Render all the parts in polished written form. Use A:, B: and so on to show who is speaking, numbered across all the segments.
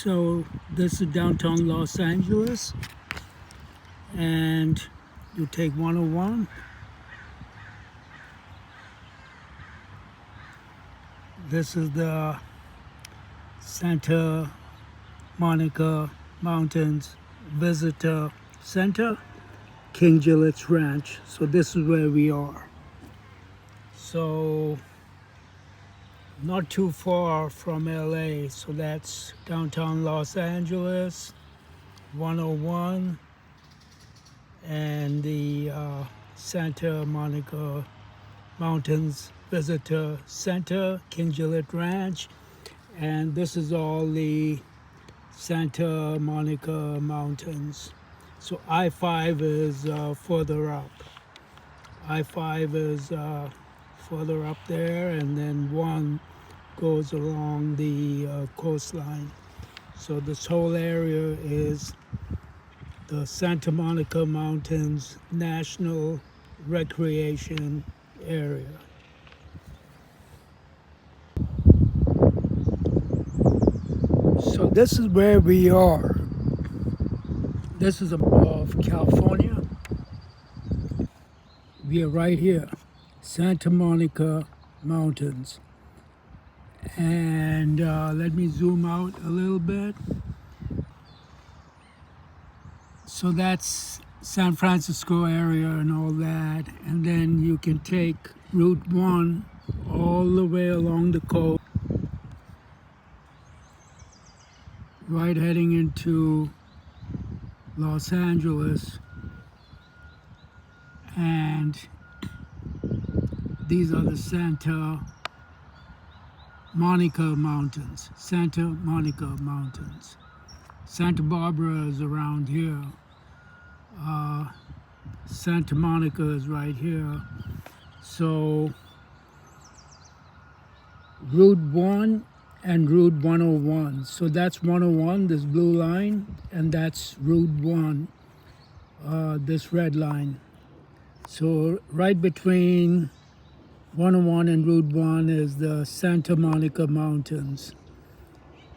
A: So this is downtown Los Angeles, and you take 101. This is the Santa Monica Mountains Visitor Center, King Gillette Ranch. So this is where we are. So not too far from LA. So that's downtown Los Angeles, 101, and the Santa Monica Mountains Visitor Center, King Gillette Ranch. And this is all the Santa Monica Mountains. So I-5 is further up. I-5 is further up there, and then 1 goes along the coastline. So this whole area is the Santa Monica Mountains National Recreation Area. So this is where we are. This is above California. We are right here, Santa Monica Mountains. And let me zoom out a little bit. So that's San Francisco area and all that. And then you can take Route 1 all the way along the coast, right heading into Los Angeles. And these are the Santa Monica Mountains. Santa Monica Mountains. Santa Barbara is around here. Santa Monica is right here. So Route 1 and Route 101. So that's 101, this blue line, and that's Route 1, this red line. So right between 101 and Route 1 is the Santa Monica Mountains.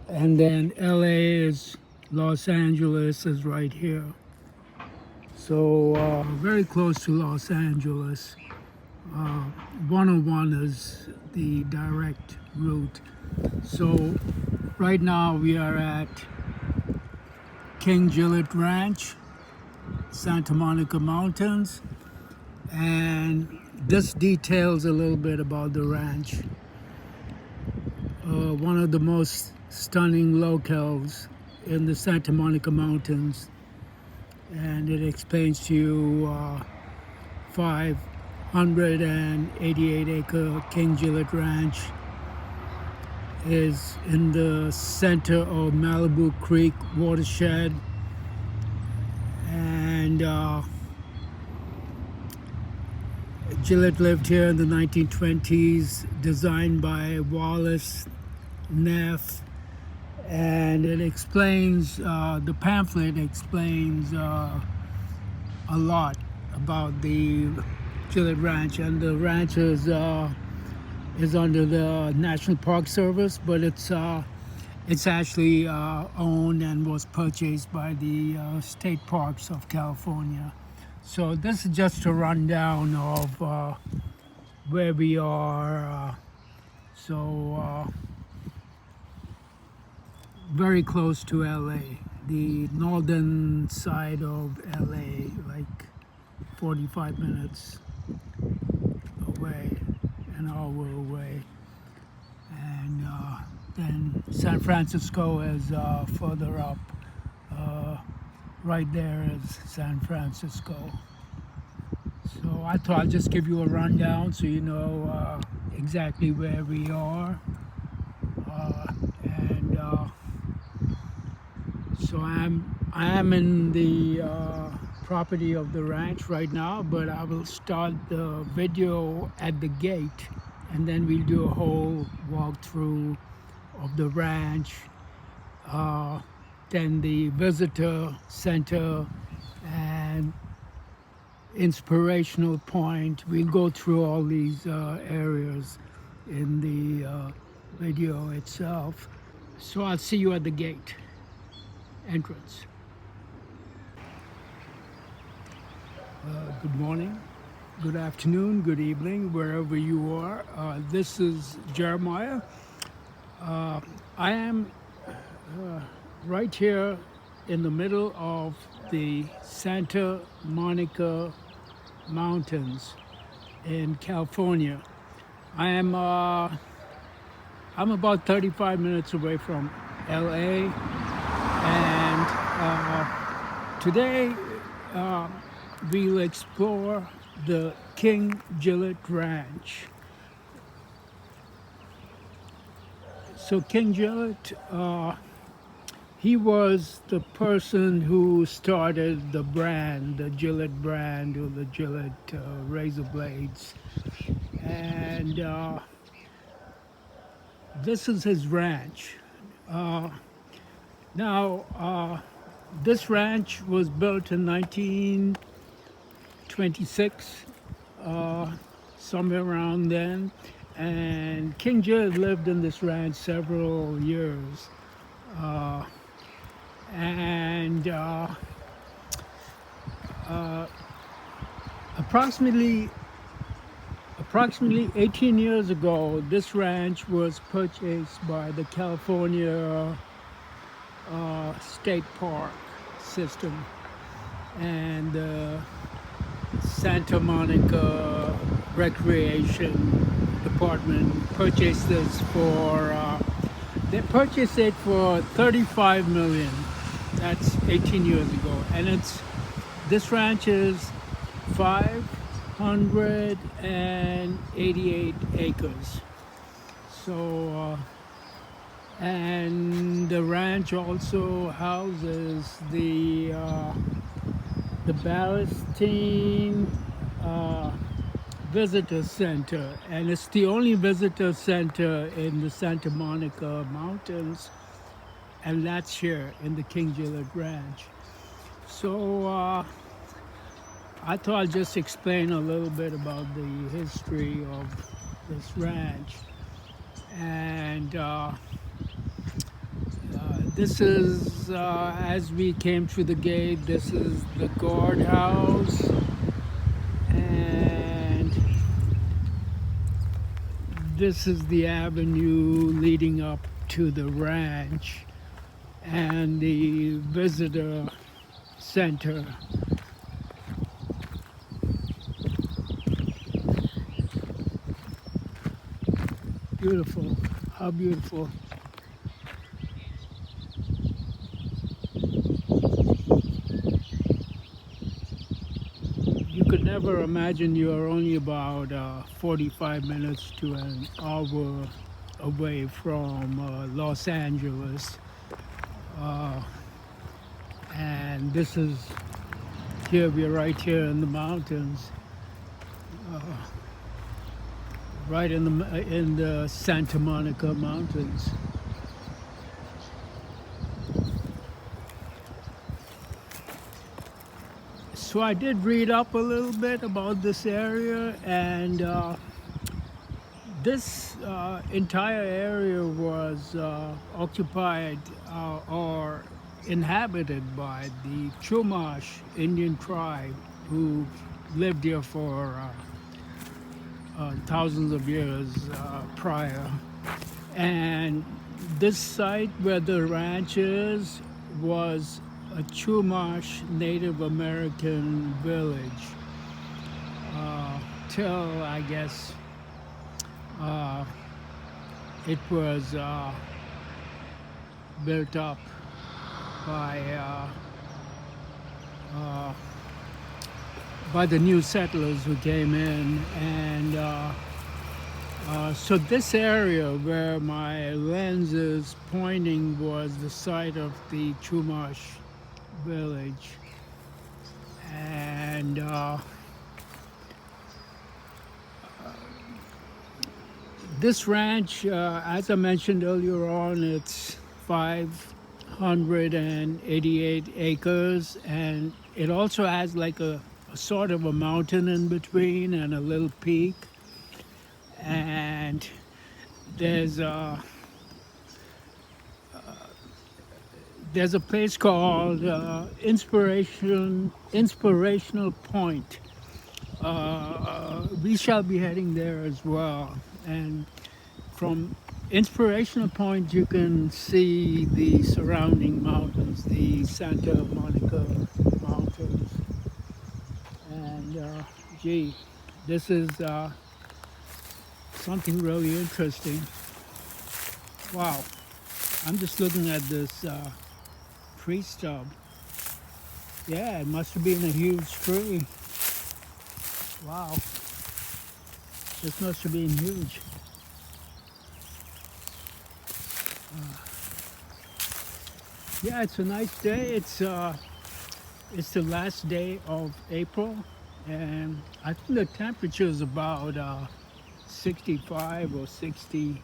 A: And then LA is, Los Angeles is right here. So very close to Los Angeles. 101 is the direct route. So right now we are at King Gillette Ranch, Santa Monica Mountains. And this details a little bit about the ranch. One of the most stunning locales in the Santa Monica Mountains. And it explains to you 588 acre King Gillette Ranch is in the center of Malibu Creek Watershed. And Gillette lived here in the 1920s, designed by Wallace Neff, and it explains, the pamphlet explains a lot about the Gillette Ranch, and the ranch is under the National Park Service, but it's actually owned and was purchased by the state parks of California. So this is just a rundown of where we are. Very close to LA, the northern side of LA, like 45 minutes away, an hour away. And then San Francisco is further up. Right there is San Francisco. So I thought I'd just give you a rundown so you know exactly where we are. So I am in the property of the ranch right now, but I will start the video at the gate, and then we'll do a whole walkthrough of the ranch. Then the visitor center and inspirational point. We'll go through all these areas in the video itself. So I'll see you at the gate. entrance. Good morning, good afternoon, good evening, wherever you are. This is Jeremiah. I am right here in the middle of the Santa Monica Mountains in California. I'm about 35 minutes away from LA, and today we'll explore the King Gillette Ranch. So King Gillette, he was the person who started the brand, the Gillette brand, or the Gillette razor blades. And this is his ranch. Now, this ranch was built in 1926, somewhere around then. And King Gillette lived in this ranch several years. Approximately 18 years ago, this ranch was purchased by the California State Park system, and the Santa Monica Recreation Department purchased this they purchased it for $35 million. That's 18 years ago, and this ranch is 588 acres. So, and the ranch also houses the Ballastine Visitor Center, and it's the only visitor center in the Santa Monica Mountains, and that's here in the King Gillette Ranch. So I thought I'd just explain a little bit about the history of this ranch. And this is, as we came through the gate, this is the guardhouse, and this is the avenue leading up to the ranch and the visitor center. Beautiful, how beautiful. You could never imagine you are only about 45 minutes to an hour away from Los Angeles. And this is, we're right here in the mountains. Right in the Santa Monica Mountains. So I did read up a little bit about this area, and this entire area was occupied or inhabited by the Chumash Indian tribe, who lived here for thousands of years prior. And this site where the ranch is was a Chumash Native American village till, I guess, it was built up by the new settlers who came in. And so this area where my lens is pointing was the site of the Chumash village. And this ranch, as I mentioned earlier on, it's 588 acres, and it also has like a sort of a mountain in between and a little peak. And there's there's a place called Inspirational Point. We shall be heading there as well. And from Inspirational Point, you can see the surrounding mountains, the Santa Monica Mountains. And gee, this is something really interesting. Wow, I'm just looking at this tree stub. Yeah, it must have been a huge tree. Wow, this must have been huge. Yeah, it's a nice day. It's the last day of April, and I think the temperature is about 65 or 60.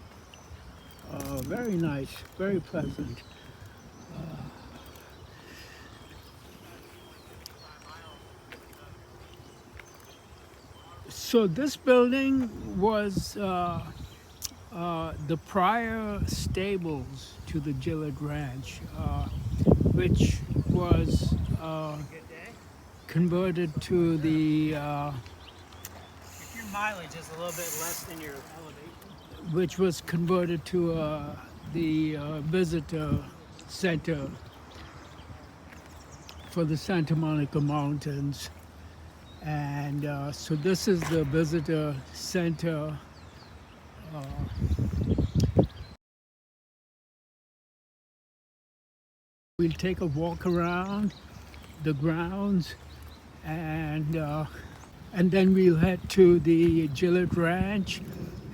A: Very nice, very pleasant. So this building was the prior stables to the Gillette Ranch, which was converted to the
B: If your mileage is a little bit less than your elevation.
A: which was converted to the visitor center for the Santa Monica Mountains. And so this is the visitor center. We'll take a walk around the grounds, and then we'll head to the Gillette Ranch,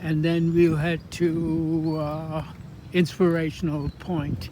A: and then we'll head to Inspirational Point.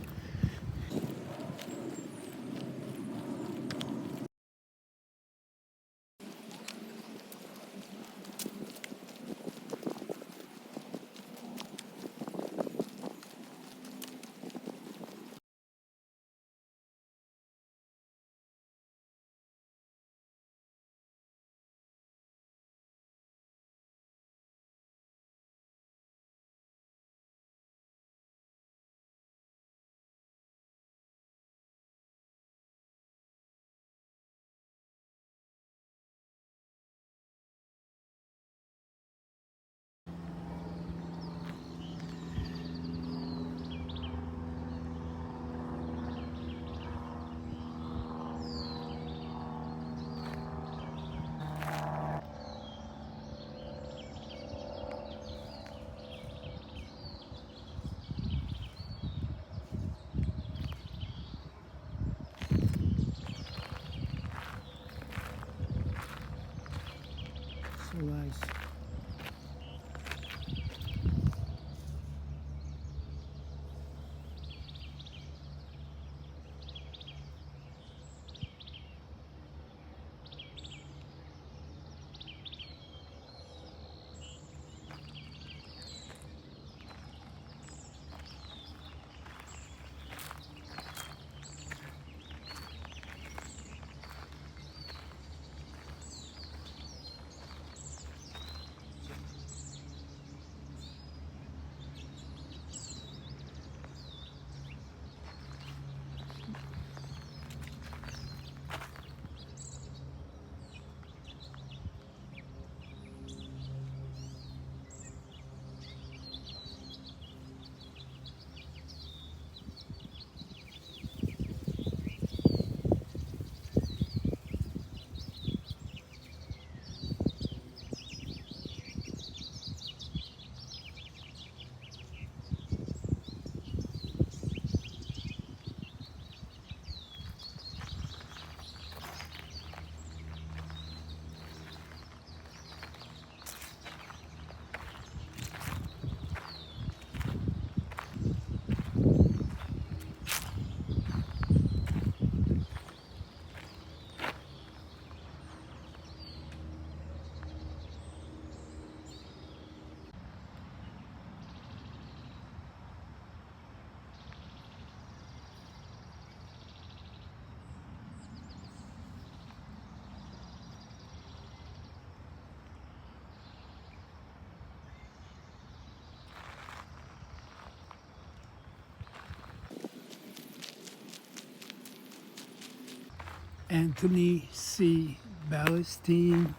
A: Anthony C. Ballestine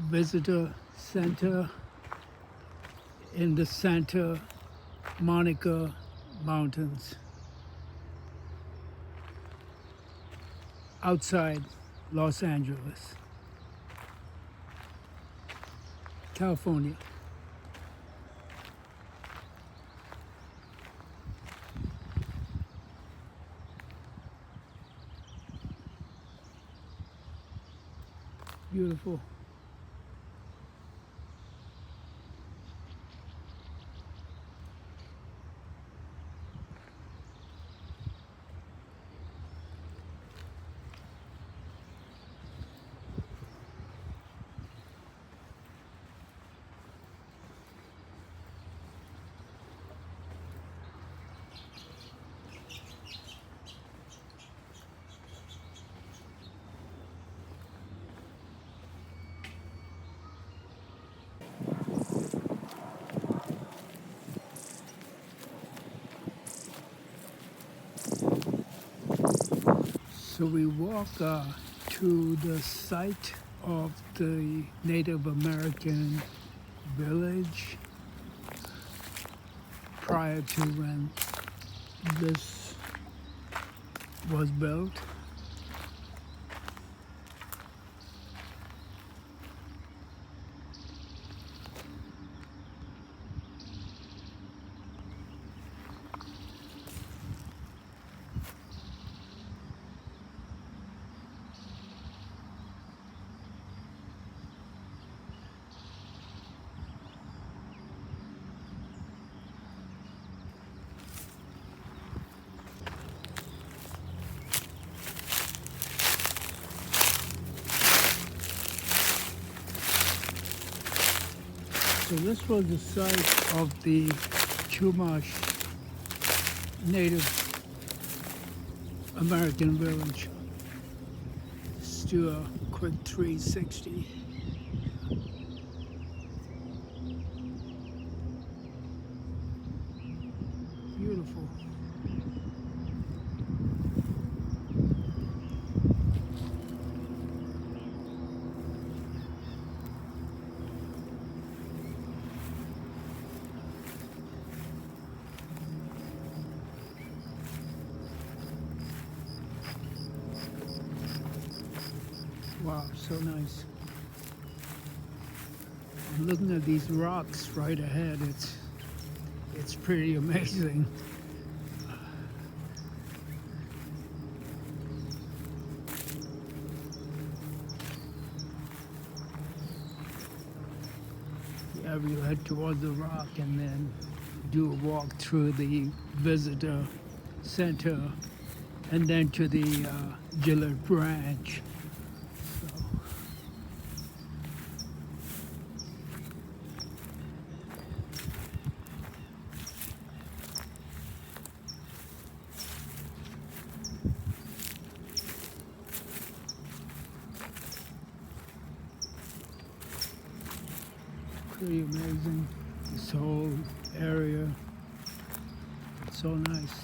A: Visitor Center in the Santa Monica Mountains outside Los Angeles, California. Beautiful. So we walk to the site of the Native American village prior to when this was built. So this was the site of the Chumash Native American village. Let's do a quick 360. Beautiful. Wow, so nice. I'm looking at these rocks right ahead. It's pretty amazing. Yeah, we head towards the rock and then do a walk through the visitor center and then to the Gillette Ranch. Pretty amazing, this whole area. It's so nice.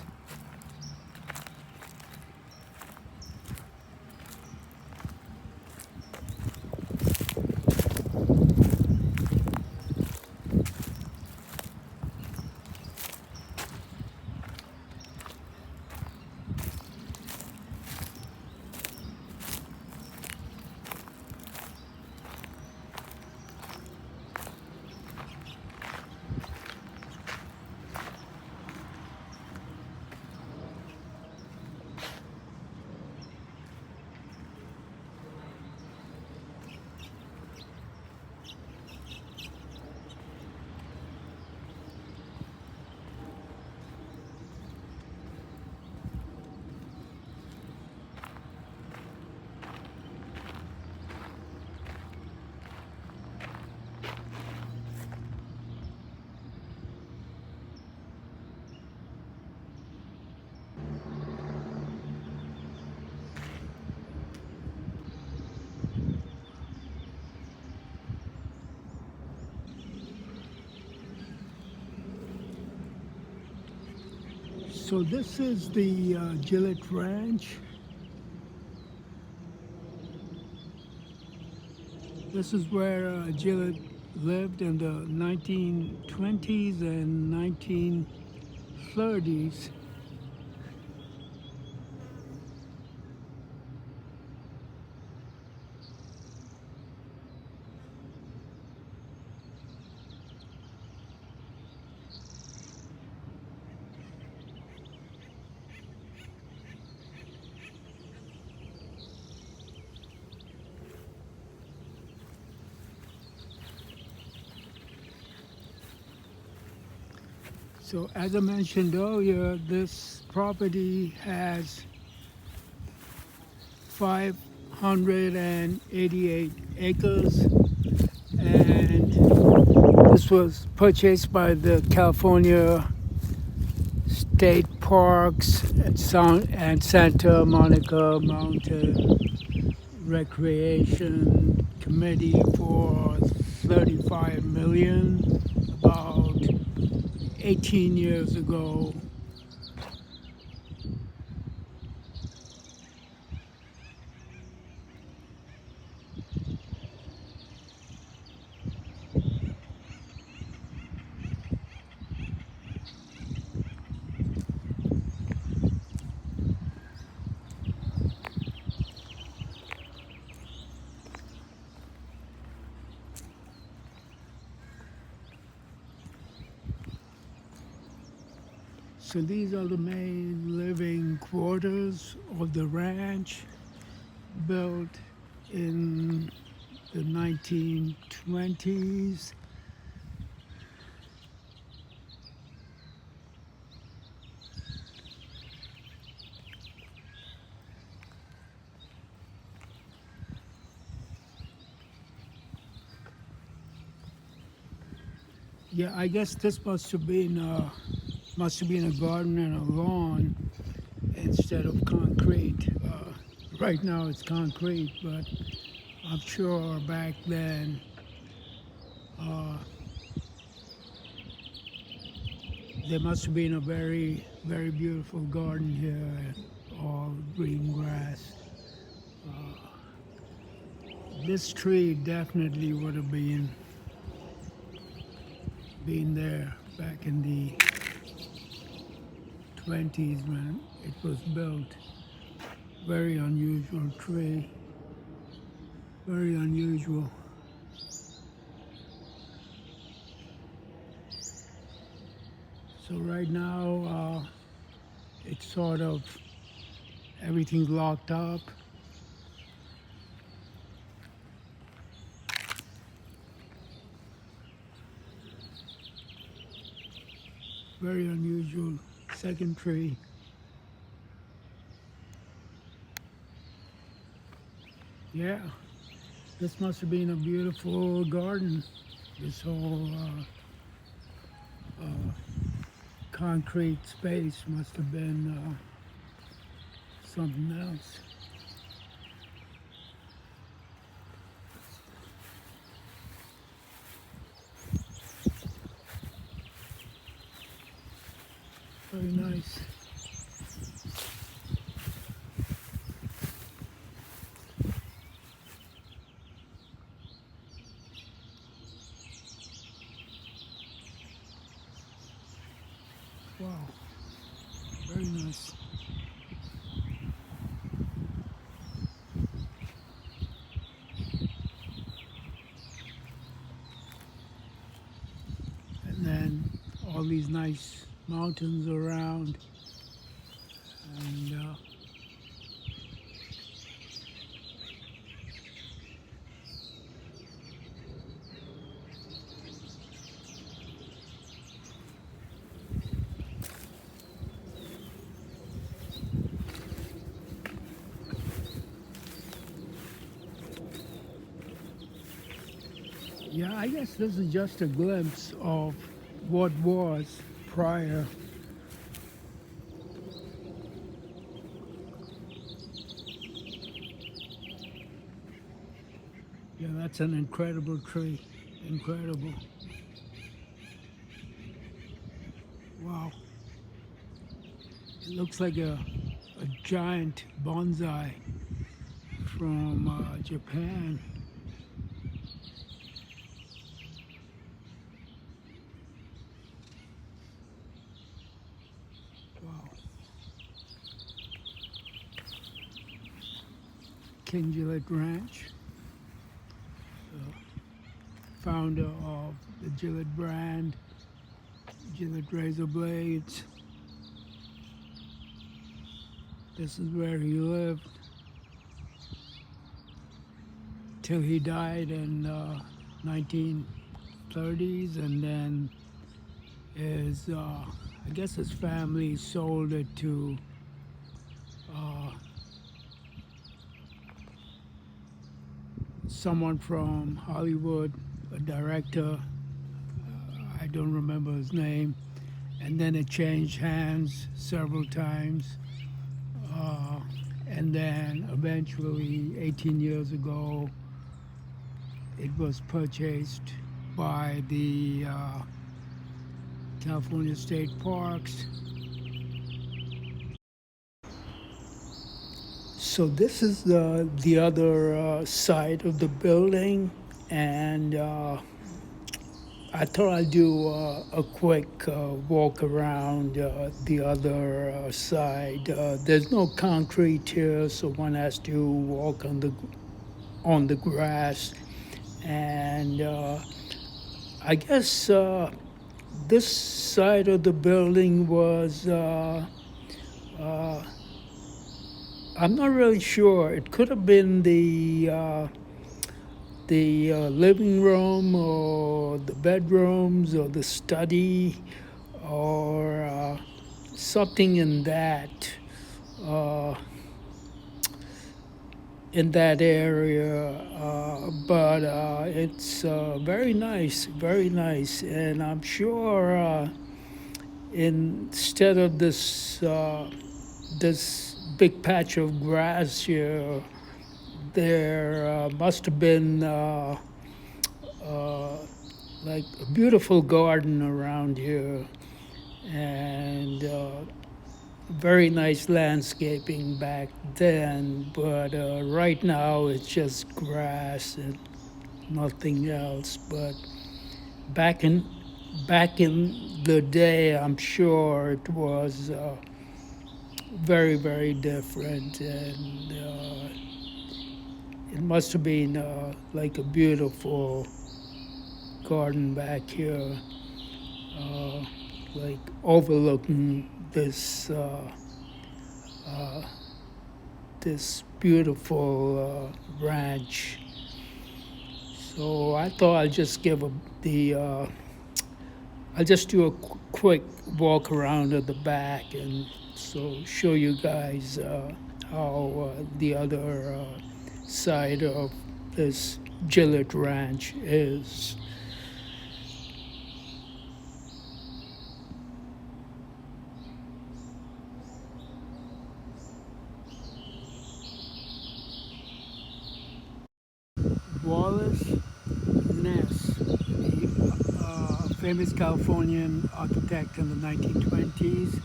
A: So this is the Gillette Ranch, This is where Gillett lived in the 1920s and 1930s. So as I mentioned earlier, this property has 588 acres, and this was purchased by the California State Parks and Santa Monica Mountain Recreation Committee for $35 million about 18 years ago. So these are the main living quarters of the ranch, built in the 1920s. Yeah, I guess this must have been a garden and a lawn instead of concrete. Right now it's concrete, but I'm sure back then there must have been a very, very beautiful garden here, all green grass. This tree definitely would have been there back in the 20s when it was built. Very unusual tree, very unusual. So right now it's sort of, everything's locked up. Very unusual second tree. Yeah, this must have been a beautiful garden. This whole concrete space must have been something else. Very nice. Wow, very nice. And then all these nice mountains around, and yeah, I guess this is just a glimpse of what was prior. Yeah, that's an incredible tree. Incredible. Wow. It looks like a giant bonsai from Japan. King Gillette Ranch, founder of the Gillette brand, Gillette razor blades. This is where he lived till he died in 1930s, and then I guess his family sold it to someone from Hollywood, a director. I don't remember his name. And then it changed hands several times. And then eventually, 18 years ago, it was purchased by the California State Parks. So this is the other side of the building, and I thought I'd do a quick walk around the other side. There's no concrete here, so one has to walk on the grass. And I guess this side of the building was, I'm not really sure. It could have been the living room or the bedrooms or the study or something in that area, but it's very nice, and I'm sure instead of this big patch of grass here, there must have been like a beautiful garden around here, and very nice landscaping back then, but right now it's just grass and nothing else. But back in the day, I'm sure it was very, very different, and it must have been like a beautiful garden back here, like overlooking this this beautiful ranch. So I thought I'd just I'll just do a quick walk around at the back, and so show you guys how the other side of this Gillette Ranch is. Wallace Neff, the famous Californian architect in the 1920s.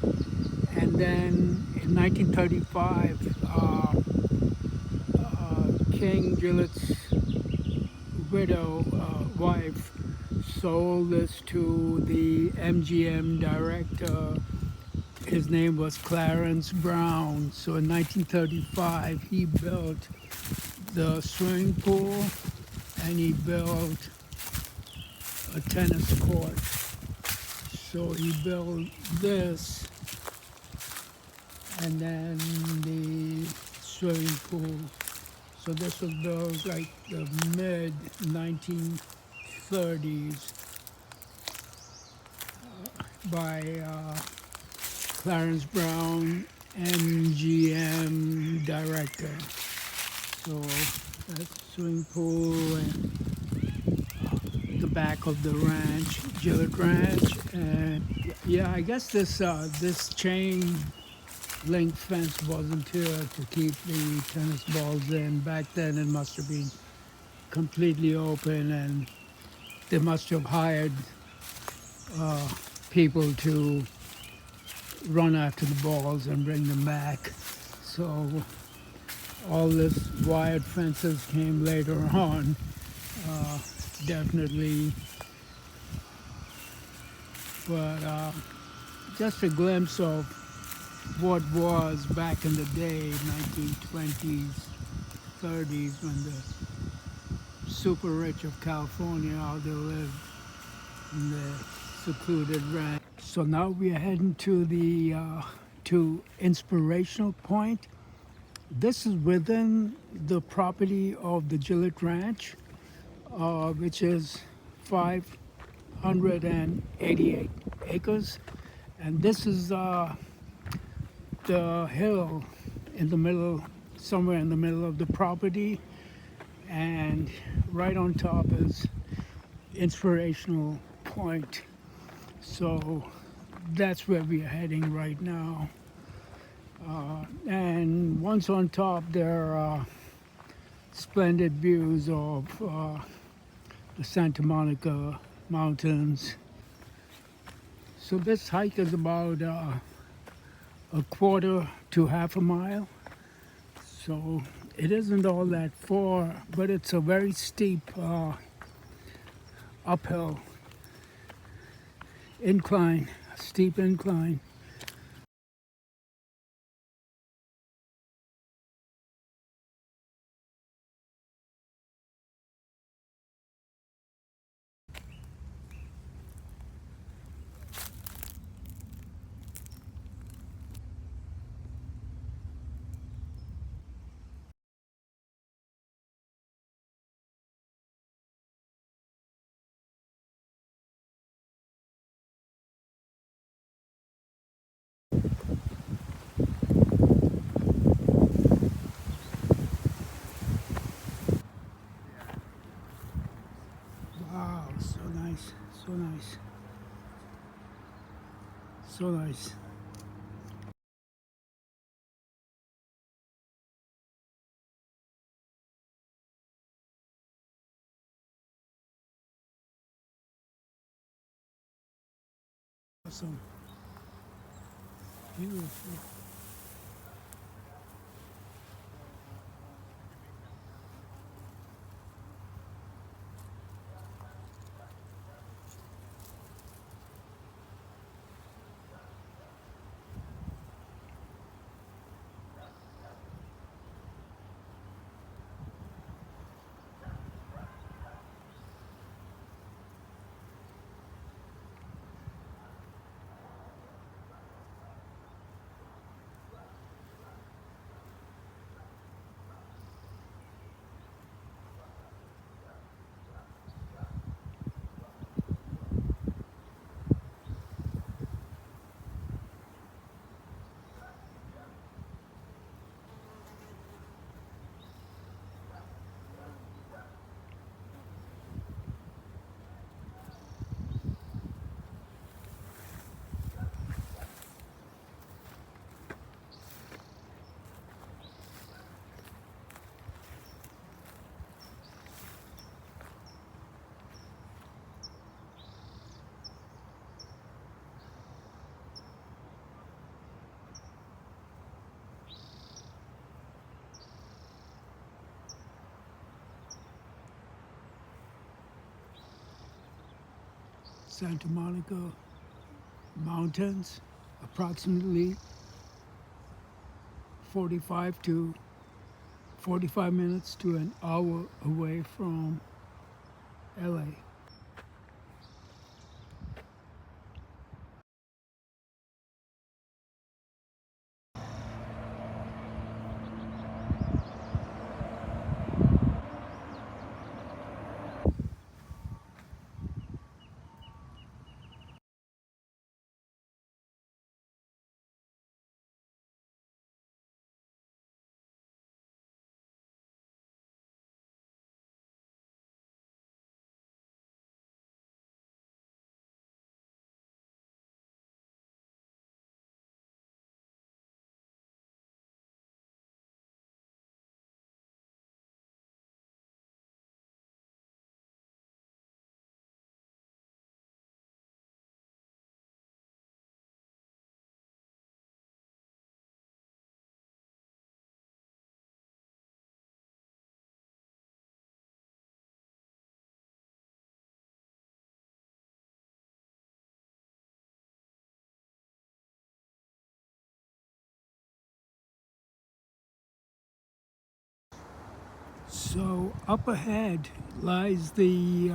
A: And then in 1935, King Gillette's wife sold this to the MGM director. His name was Clarence Brown. So in 1935, he built the swimming pool, and he built a tennis court. So he built this, and then the swimming pool. So this was built like the mid-1930s by Clarence Brown, MGM director. So that's the swimming pool and the back of the ranch, Gillette Ranch. And yeah, I guess this chain link fence wasn't here to keep the tennis balls in. Back then it must have been completely open, and they must have hired people to run after the balls and bring them back. So all this wired fences came later on, definitely. But just a glimpse of what was back in the day, 1920s. 30s when the super rich of California, how they lived in the secluded ranch. So now we are heading to the to Inspirational Point. This is within the property of the Gillette Ranch, which is 588 acres. And this is the hill in the middle, somewhere in the middle of the property. And right on top is Inspirational Point. So that's where we are heading right now. And once on top, there are splendid views of the Santa Monica Mountains. So this hike is about a quarter to half a mile. So it isn't all that far, but it's a very steep uphill incline, steep incline. Wow, so nice, so nice, so nice. Awesome, beautiful. Santa Monica Mountains, approximately 45 minutes to an hour away from LA. So up ahead lies the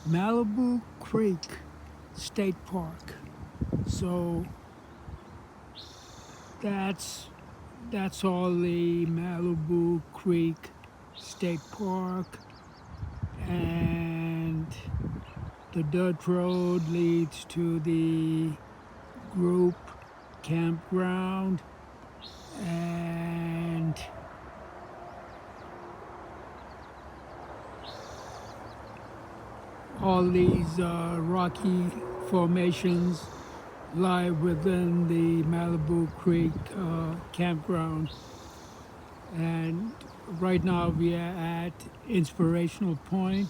A: Malibu Creek State Park. So that's all the Malibu Creek State Park, and the dirt road leads to the group campground, and all these rocky formations lie within the Malibu Creek campground. And right now we are at Inspirational Point.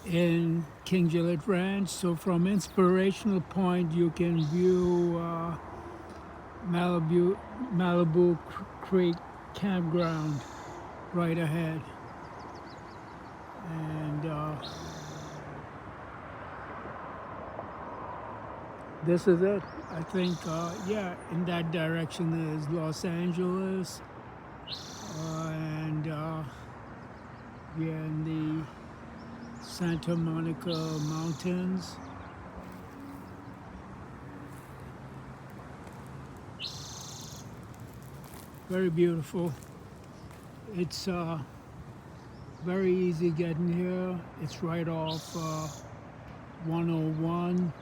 A: In King Gillette Ranch. So from Inspirational Point you can view Malibu Creek campground right ahead. And this is it. I think, yeah, in that direction is Los Angeles. And we're in the Santa Monica Mountains. Very beautiful. It's very easy getting here. It's right off 101,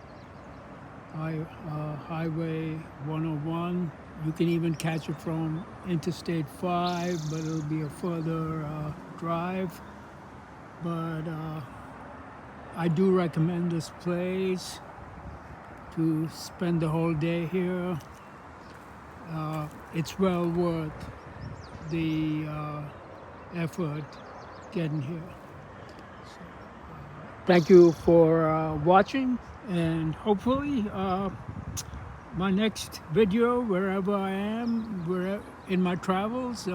A: Highway 101. You can even catch it from Interstate 5, but it'll be a further drive. But I do recommend this place to spend the whole day here. It's well worth the effort getting here. So, thank you for watching, and hopefully my next video, wherever I am, in my travels,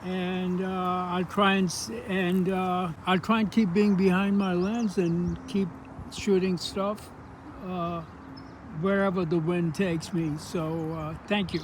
A: and I'll try and keep being behind my lens and keep shooting stuff wherever the wind takes me. So thank you.